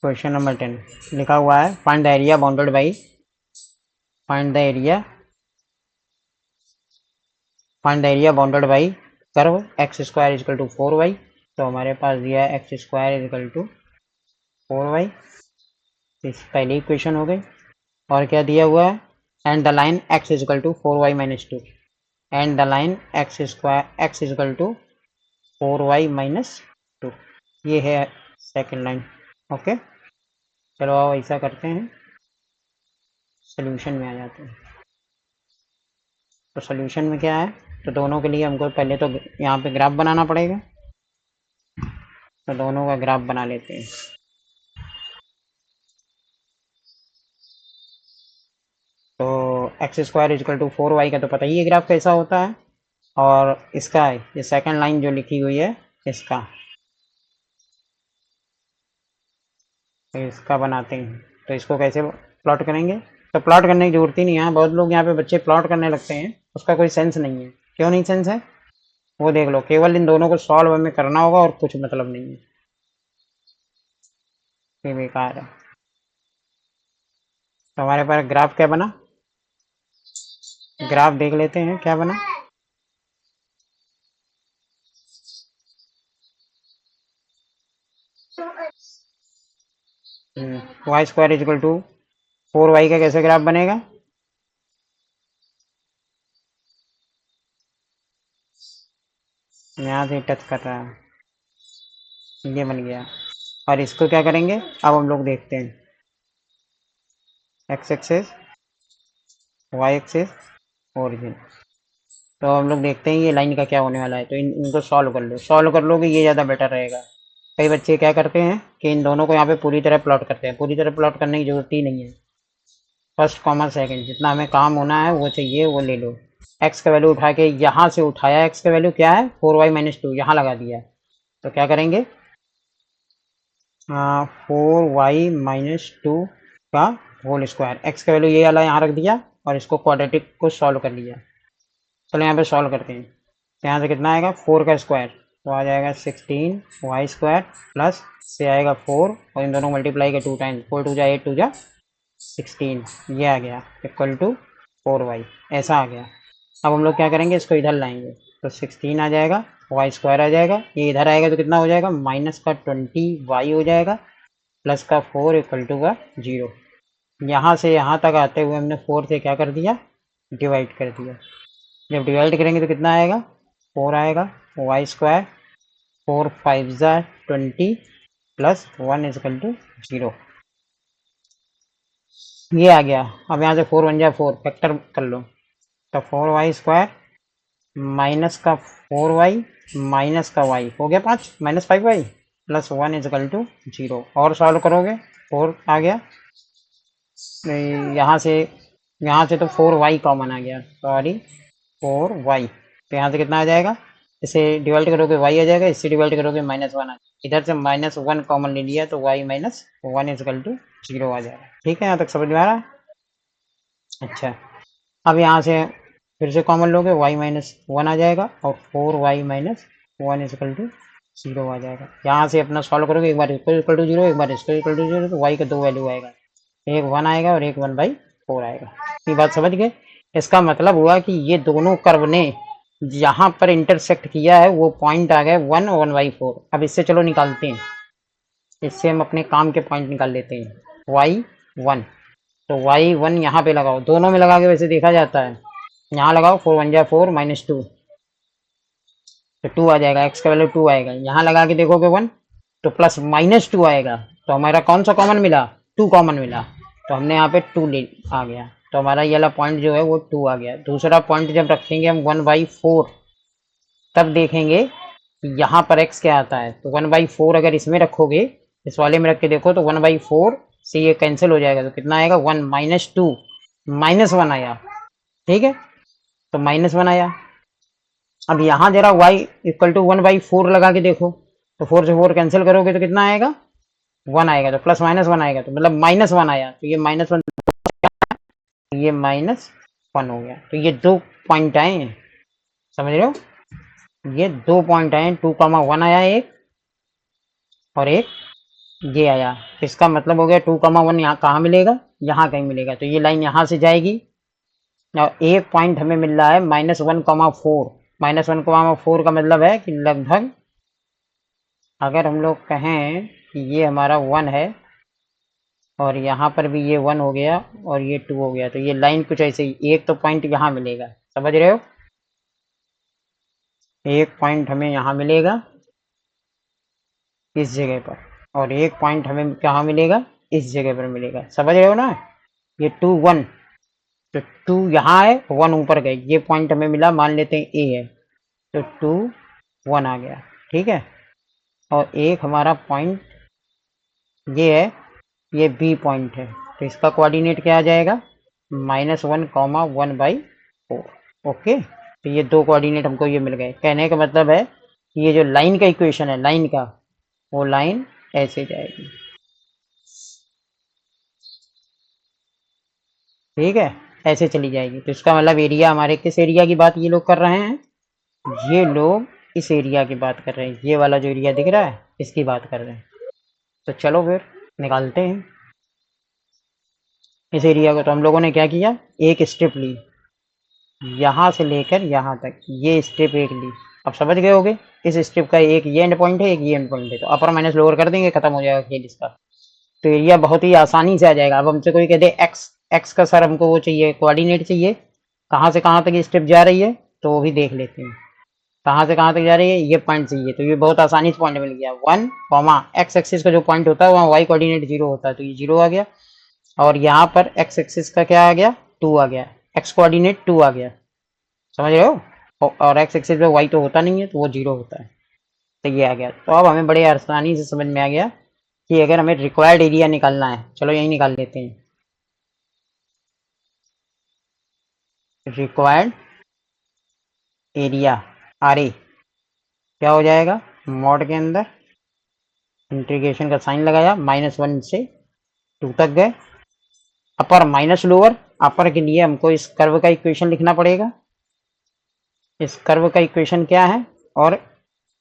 Question number 10 लिखा हुआ है find the area bounded by find the area bounded by curve x square equal to 4y। तो हमारे पास दिया है x square equal to 4y। इस पहली इक्वेशन हो गई। और क्या दिया हुआ है, and the line x equal to 4y minus 2। And the line x equal to 4y minus 2, ये है सेकेंड लाइन। ओके, चलो आओ ऐसा करते हैं, सोल्यूशन में आ जाते हैं। तो सोल्यूशन में क्या है, तो दोनों के लिए हमको पहले तो यहाँ पे ग्राफ बनाना पड़ेगा। तो दोनों का ग्राफ बना लेते हैं। तो x square equal to 4y का तो पता ही है ग्राफ कैसा होता है। और इसका ये सेकंड लाइन जो लिखी हुई है इसका, तो इसका बनाते हैं। तो इसको कैसे प्लॉट करेंगे, तो प्लॉट करने की जरूरत ही नहीं है। बहुत लोग यहाँ पे बच्चे प्लॉट करने लगते हैं, उसका कोई सेंस नहीं है। क्यों नहीं सेंस है वो देख लो, केवल इन दोनों को सॉल्व हमें करना होगा और कुछ मतलब नहीं है, ये बेकार है। तो हमारे पास ग्राफ क्या बना, ग्राफ देख लेते हैं क्या बना। Y square equal to 4y का कैसे ग्राफ बनेगा, यहाँ से टच कर रहा है, ये बन गया। और इसको क्या करेंगे, अब हम लोग देखते हैं। X axis, y axis, origin. तो हम लोग देखते हैं ये लाइन का क्या होने वाला है। तो इनको सॉल्व कर लो, सॉल्व कर लोगे ये ज़्यादा बेटर रहेगा। कई बच्चे क्या करते हैं कि इन दोनों को यहाँ पे पूरी तरह प्लॉट करते हैं। पूरी तरह प्लॉट करने की जरूरत ही नहीं है। फर्स्ट कॉमा सेकंड, जितना हमें काम होना है वो चाहिए वो ले लो। एक्स का वैल्यू उठा के यहाँ से उठाया, एक्स का वैल्यू क्या है 4y माइनस 2, यहाँ लगा दिया। तो क्या करेंगे, 4y माइनस 2 का होल स्क्वायर, एक्स का वैल्यू ये वाला यहाँ रख दिया और इसको क्वाड्रेटिक को सॉल्व कर लिया। चलो यहाँ पे सॉल्व करते हैं। तो यहाँ से कितना आएगा 4 का स्क्वायर, तो आ जाएगा 16y स्क्वायर प्लस से आएगा 4 और इन दोनों मल्टीप्लाई का 2 टाइम्स, 4 टू जा 8 टू जा 16, ये आ गया इक्वल टू 4y, ऐसा आ गया। अब हम लोग क्या करेंगे, इसको इधर लाएंगे। तो 16 आ जाएगा, वाई स्क्वायर आ जाएगा, ये इधर आएगा तो कितना हो जाएगा माइनस का 20y हो जाएगा प्लस का 4 इक्वल टू का 0। यहाँ से यहाँ तक आते हुए हमने 4 से क्या कर दिया, डिवाइड कर दिया। जब डिवाइड करेंगे तो कितना आएगा 4 आएगा, वाई स्क्वायर 4 5 ज़ा 20 प्लस 1 इजकल टू 0, ये आ गया। अब यहाँ से 4 1 जा 4 फैक्टर कर लो। तो 4y स्क्वायर माइनस का 4y माइनस का y हो गया 5 minus 5y plus 1 is equal to 0। और सॉल्व करोगे 4 आ गया, यहाँ से तो 4y कॉमन आ गया, सॉरी 4y। तो यहाँ से कितना आ जाएगा, इसे डिवाइड करोगे y आ जाएगा, इससे डिवाइड करोगे माइनस 1 आ जाएगा, इधर से माइनस 1 कॉमन ले लिया तो y माइनस 1 इजकल टू 0 आ जाएगा। ठीक है, यहाँ तक समझ में आ रहा है। अच्छा, अब यहाँ से फिर से कॉमन लोगे y माइनस 1 आ जाएगा और 4y माइनस 1 इजकल टू 0 आ जाएगा। यहाँ से अपना सॉल्व करोगे, एक बार इसको इक्वल टू 0 एक बार इसको इक्वल टू 0, तो y का 2 वैल्यू आएगा, एक 1 आएगा और एक 1/4 आएगा। ये बात समझ गए। इसका मतलब हुआ कि ये दोनों कर्व ने यहाँ पर इंटरसेक्ट किया है, वो पॉइंट आ गए 1 और 1/4। अब इससे चलो निकालते हैं, इससे हम अपने काम के पॉइंट निकाल लेते हैं। y1, तो y1 यहाँ पे लगाओ, दोनों में लगा के वैसे देखा जाता है, यहाँ लगाओ 4 1 जा 4 माइनस 2, तो 2 आ जाएगा, x का वैल्यू 2 आएगा। यहाँ लगा के देखोगे 1 तो प्लस माइनस 2 आएगा, तो हमारा कौन सा कॉमन मिला, 2 कॉमन मिला, तो हमने यहाँ पे 2 ले आ गया, तो हमारा ये वाला पॉइंट जो है वो 2 आ गया। दूसरा पॉइंट जब रखेंगे हम 1/4, तब देखेंगे कि यहाँ पर x क्या आता है। तो 1/4 अगर इसमें रखोगे, इस वाले में रख के देखो, तो 1/4 से ये कैंसिल हो जाएगा, तो कितना आएगा 1 माइनस 2 माइनस 1 आया। ठीक है, तो माइनस 1 आया। अब यहाँ जरा y इक्वल टू 1/4 लगा के देखो, तो 4 से 4 कैंसिल करोगे तो कितना आएगा 1 आएगा, तो प्लस माइनस 1 आएगा, तो मतलब माइनस 1 आया, तो ये माइनस 1, ये माइनस 1 हो गया। तो ये 2 पॉइंट आए हैं, समझ रहे हो, ये 2 पॉइंट आए, 2, 1 आया एक और एक ये आया, इसका मतलब हो गया 2,1 यहाँ कहाँ मिलेगा, यहाँ कहीं मिलेगा, तो ये लाइन यहाँ से जाएगी और एक पॉइंट हमें मिल रहा है -1,4। -1,4 का मतलब है कि लगभग अगर हम लोग कहें कि ये हमारा 1 है और यहाँ पर भी ये 1 हो गया और ये 2 हो गया, तो ये लाइन कुछ ऐसे ही, एक तो पॉइंट यहाँ मिलेगा, समझ रहे हो, एक पॉइंट हमें यहाँ मिलेगा इस जगह पर और एक पॉइंट हमें कहाँ मिलेगा, इस जगह पर मिलेगा, समझ रहे हो ना। ये 2 1, तो 2 यहाँ है, 1 ऊपर गए, ये पॉइंट हमें मिला, मान लेते हैं ए है, तो 2 1 आ गया, ठीक है। और एक हमारा पॉइंट ये है, ये बी पॉइंट है, तो इसका कोऑर्डिनेट क्या आ जाएगा, -1,1/4। ओके, तो ये दो कोऑर्डिनेट हमको ये मिल गए। कहने का मतलब है कि ये जो लाइन का इक्वेशन है, लाइन का, वो लाइन ऐसे जाएगी, ठीक है, ऐसे चली जाएगी। तो इसका मतलब एरिया, हमारे किस एरिया की बात ये लोग कर रहे हैं, ये लोग इस एरिया की बात कर रहे हैं, ये वाला जो एरिया दिख रहा है इसकी बात कर रहे हैं। तो चलो फिर निकालते हैं इस एरिया को। तो हम लोगों ने क्या किया, एक स्ट्रिप ली यहाँ से लेकर यहाँ तक, ये स्ट्रिप एक ली, अब समझ गए होगे, इस स्ट्रिप का एक ये एंड पॉइंट है, एक ये एंड पॉइंट है, तो अपर माइनस लोअर कर देंगे, खत्म हो जाएगा खेल इसका। तो एरिया बहुत ही आसानी से आ जाएगा। अब हमसे कोई कह दे एक्स, एक्स का सर हमको वो चाहिए, कोऑर्डिनेट चाहिए, कहाँ से कहाँ तक ये स्ट्रिप जा रही है, तो वो भी देख लेते हैं, कहाँ से कहाँ तक जा रही है, ये पॉइंट चाहिए, तो ये बहुत आसानी से पॉइंट मिल गया, 1, एक्स एक्सिस का जो पॉइंट होता है वहाँ वाई कोऑर्डिनेट 0 होता है, तो ये 0 आ गया, और यहाँ पर एक्स एक्सिस का क्या आ गया, 2 आ गया, एक्स कोऑर्डिनेट 2 आ गया, समझ रहे हो, और एक्स एक्सिस पे वाई तो होता नहीं है, तो वो 0 होता है, तो ये आ गया। तो अब हमें बड़े आसानी से समझ में आ गया कि अगर हमें रिक्वायर्ड एरिया निकालना है, चलो यही निकाल लेते हैं, रिक्वायर्ड एरिया आर ए क्या हो जाएगा, मॉड के अंदर इंटीग्रेशन का साइन लगाया, -1 से 2 तक गए, अपर माइनस लोअर, अपर के लिए हमको इस कर्व का इक्वेशन लिखना पड़ेगा, इस कर्व का इक्वेशन क्या है और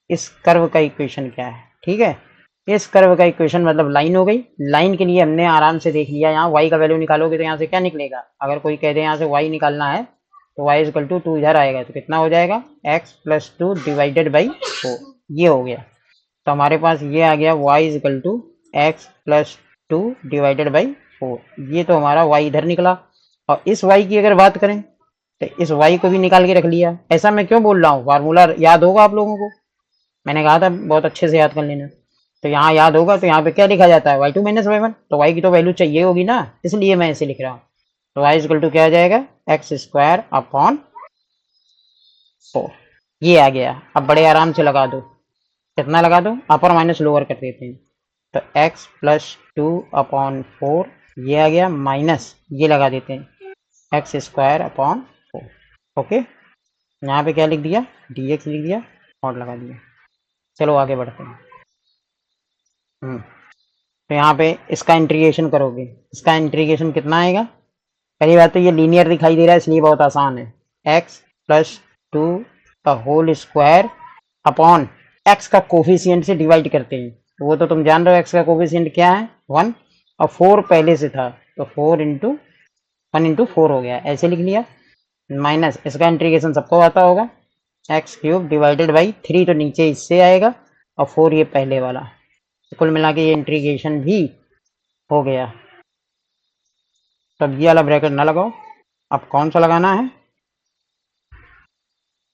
इस कर्व का इक्वेशन क्या है, ठीक है। इस कर्व का इक्वेशन मतलब लाइन हो गई, लाइन के लिए हमने आराम से देख लिया, यहाँ y का वैल्यू निकालोगे तो यहाँ से क्या निकलेगा, अगर कोई कह दे यहाँ से y निकालना है तो y इक्वल टू 2 इधर आएगा, तो कितना हो जाएगा, x + 2 डिवाइडेड बाई 4, ये हो गया। तो हमारे पास ये आ गया y equal to x + 2 divided by 4, ये तो हमारा y इधर निकला। और इस y की अगर बात करें तो इस y को भी निकाल के रख लिया। ऐसा मैं क्यों बोल रहा हूँ, फार्मूला याद होगा आप लोगों को, मैंने कहा था बहुत अच्छे से याद कर लेना। तो यहाँ याद होगा, तो यहाँ पे क्या लिखा जाता है, y2 - y1, तो y की तो वैल्यू चाहिए होगी ना, इसलिए मैं ऐसे लिख रहा हूँ। तो y इक्वल टू क्या आ जाएगा, x² / 4, ये आ गया। अब बड़े आराम से लगा दो, कितना लगा दो, अपर माइनस लोअर कर देते हैं, तो x + 2/4 ये आ गया, माइनस ये लगा देते हैं x² / 4, ओके। यहाँ पे क्या लिख दिया, dx लिख दिया और लगा दिया। चलो आगे बढ़ते हैं। तो यहाँ पे इसका इंटीग्रेशन करोगे, इसका इंटीग्रेशन कितना आएगा, पहली बात तो ये लीनियर दिखाई दे रहा है इसलिए बहुत आसान है, x + 2 का होल स्क्वायर अपॉन x का कोफिशिएंट से डिवाइड करते हैं, तो वो तो तुम जान रहे हो x का कोफिशिएंट क्या है, 1, और 4 पहले से था, तो 4 × 1 × 4 हो गया, ऐसे लिख लिया, माइनस इसका इंटीग्रेशन सबको आता होगा, x³ डिवाइडेड बाई 3, तो नीचे इससे आएगा, और 4 ये पहले वाला, तो कुल मिला के ये इंटीग्रेशन भी हो गया। तब ये वाला ब्रैकेट ना लगाओ, अब कौन सा लगाना है,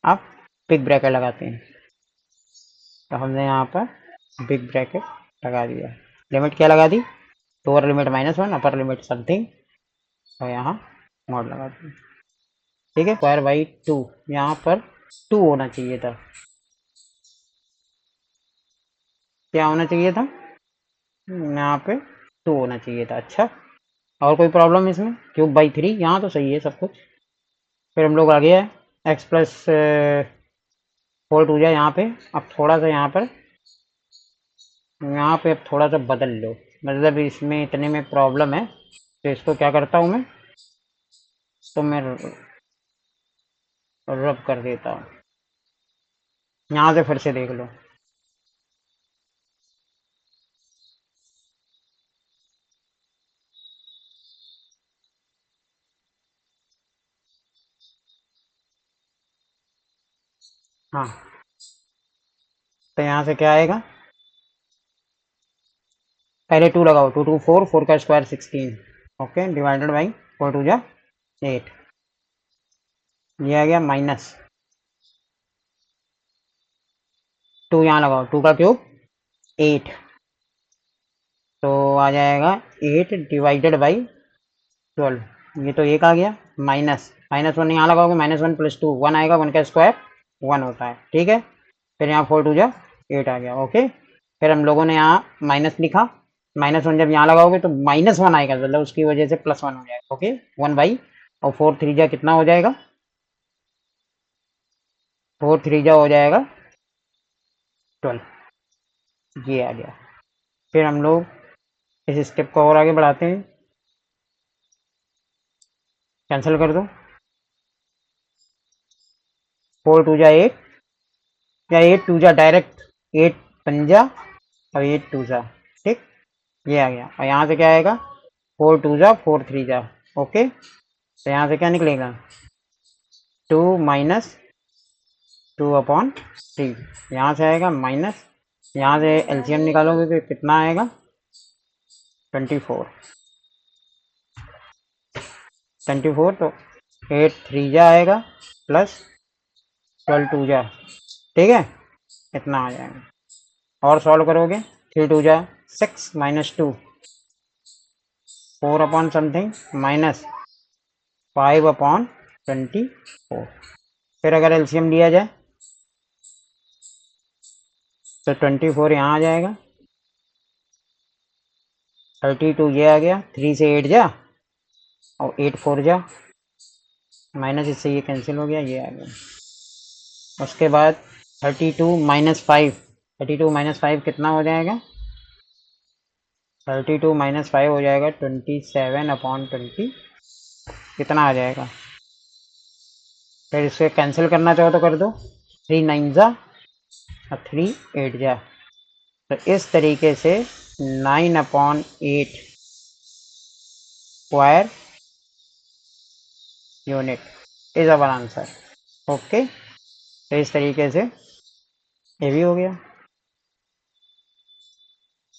आप बिग ब्रैकेट लगाते हैं, तो हमने यहाँ पर बिग ब्रैकेट लगा दिया, लिमिट क्या लगा दी, lower limit -1, upper limit something, और यहाँ मॉड लगा दी, ठीक है। स्क्वायर/2, यहाँ पर 2 होना चाहिए था, क्या होना चाहिए था, यहाँ पे 2 होना चाहिए था, अच्छा। और कोई प्रॉब्लम इसमें, ³/3 यहाँ तो सही है सब कुछ। फिर हम लोग आ गया x + 4 टू जाए यहाँ पे, अब थोड़ा सा यहाँ पे अब थोड़ा सा बदल लो, मतलब इसमें इतने में प्रॉब्लम है, तो इसको क्या करता हूँ मैं, तो मैं रब कर देता हूँ, यहाँ से फिर से देख लो, हाँ, तो यहाँ से क्या आएगा, पहले 2 लगाओ, 2 2 4, 4 का स्क्वायर 16, ओके, डिवाइडेड बाई 4 2 जा 8, ये आ गया माइनस 2, यहाँ लगाओ, 2 का क्यूब 8, तो आ जाएगा 8 डिवाइडेड बाई 12, ये तो 1 आ गया, माइनस माइनस 1 यहाँ लगाओगे, -1 + 2 1 आएगा, 1 का स्क्वायर 1 होता है, ठीक है। फिर यहाँ 4 2 जा 8 आ गया, ओके। फिर हम लोगों ने यहाँ माइनस लिखा, -1 जब यहाँ लगाओगे तो -1 आएगा, मतलब उसकी वजह से +1 हो जाएगा, ओके, 1 बाई, और 4 3 जा कितना हो जाएगा, 4 3 जा हो जाएगा 12, ये आ गया। फिर हम लोग इस स्टेप को और आगे बढ़ाते हैं, कैंसिल कर दो, 4 2 जा 8, या 8 2 जा डायरेक्ट 8 पंजा और 8 2 जा, ठीक, ये आ गया। और यहाँ से क्या आएगा, 4 2 जा 4 3 जा, ओके, तो यहाँ से क्या निकलेगा, 2 माइनस 2/3, यहाँ से आएगा माइनस, यहाँ से एलसीएम निकालोगे तो कितना आएगा, 24, 24, तो 8 3 जा आएगा प्लस 12 2 जा, ठीक है, इतना आ जाएगा। और सॉल्व करोगे, 3 2 जा 6 -2, 4 समथिंग माइनस 5/24, फिर अगर एलसीएम लिया जाए तो 24 यहाँ आ जाएगा, 32 ये आ गया, 3 से 8 जा और 8 4 जा, माइनस इससे ये कैंसिल हो गया, ये आ गया। उसके बाद 32 - 5, 32 - 5 कितना हो जाएगा, 32 - 5 हो जाएगा 27/20, कितना आ जाएगा। फिर इसे कैंसिल करना चाहो तो कर दो, 3 9 जा और 3 8 जा, तो इस तरीके से 9/8 square unit is our answer, okay. तो इस तरीके से ये भी हो गया,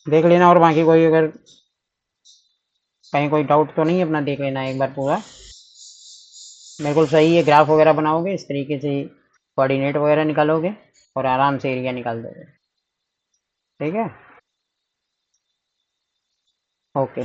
देख लेना, और बाकी कोई अगर कहीं कोई डाउट तो नहीं, अपना देख लेना एक बार पूरा, बिल्कुल सही है। ग्राफ वगैरह बनाओगे इस तरीके से, कोऑर्डिनेट वगैरह निकालोगे और आराम से एरिया निकाल दोगे, ठीक है, ओके।